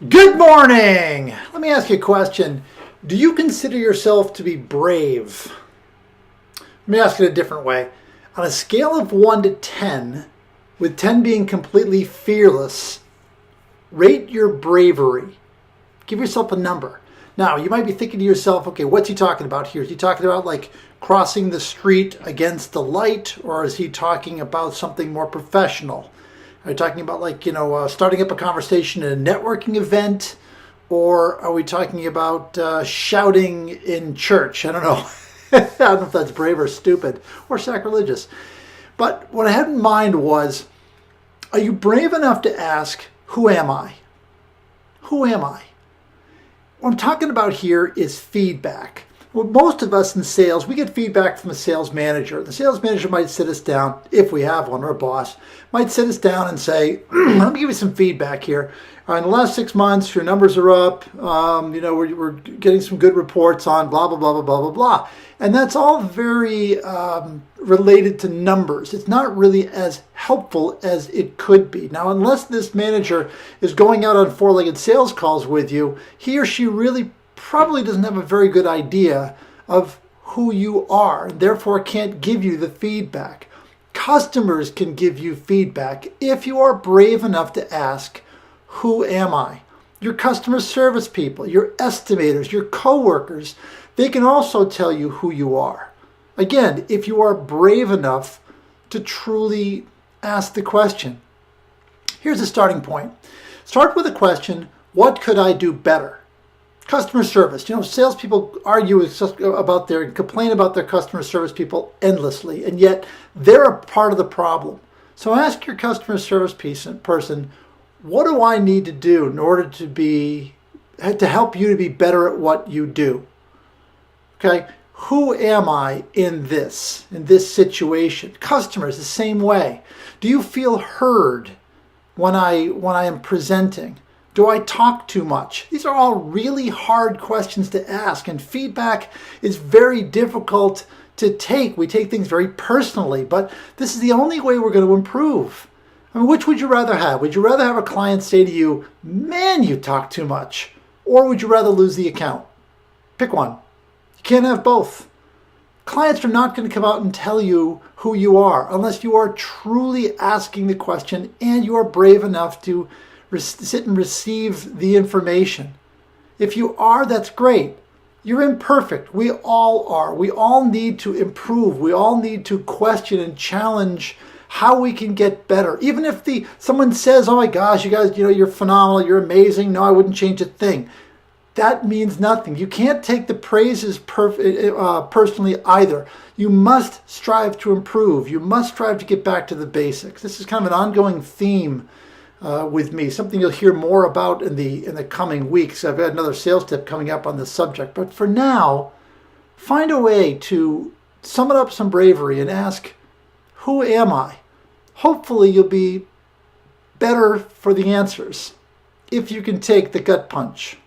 Good morning! Let me ask you a question. Do you consider yourself to be brave? Let me ask it a different way. On a scale of 1 to 10, with 10 being completely fearless, rate your bravery. Give yourself a number. Now, you might be thinking to yourself, okay, what's he talking about here? Is he talking about like crossing the street against the light, or is he talking about something more professional? Are we talking about starting up a conversation at a networking event? Or are we talking about shouting in church? I don't know. I don't know if that's brave or stupid or sacrilegious. But what I had in mind was, are you brave enough to ask, who am I? Who am I? What I'm talking about here is feedback. Well, most of us in sales, we get feedback from a sales manager. The sales manager might sit us down, if we have one, or a boss, might sit us down and say, let me give you some feedback here. In the last 6 months, your numbers are up. We're getting some good reports on blah, blah, blah, blah, blah, blah, blah. And that's all very related to numbers. It's not really as helpful as it could be. Now, unless this manager is going out on four-legged sales calls with you, he or she really probably doesn't have a very good idea of who you are, and therefore can't give you the feedback. Customers can give you feedback if you are brave enough to ask, who am I? Your customer service people, your estimators, your coworkers, they can also tell you who you are. Again, if you are brave enough to truly ask the question. Here's a starting point. Start with a question, what could I do better? Customer service. Salespeople argue about complain about their customer service people endlessly, and yet they're a part of the problem. So ask your customer service person, what do I need to do in order to help you to be better at what you do? Okay, who am I in this situation? Customers, the same way. Do you feel heard when I am presenting? Do I talk too much? These are all really hard questions to ask, and feedback is very difficult to take. We take things very personally, but this is the only way we're going to improve. I mean, which would you rather have? Would you rather have a client say to you, man, you talk too much? Or would you rather lose the account? Pick one. You can't have both. Clients are not going to come out and tell you who you are unless you are truly asking the question and you are brave enough to sit and receive the information. If you are, that's great. You're imperfect. We all are. We all need to improve. We all need to question and challenge how we can get better. Even if someone says, oh my gosh, you guys, you're phenomenal, you're amazing. No, I wouldn't change a thing. That means nothing. You can't take the praises personally either. You must strive to improve. You must strive to get back to the basics. This is kind of an ongoing theme with me, something you'll hear more about in the coming weeks. I've got another sales tip coming up on this subject. But for now, find a way to summon up some bravery and ask, who am I? Hopefully you'll be better for the answers if you can take the gut punch.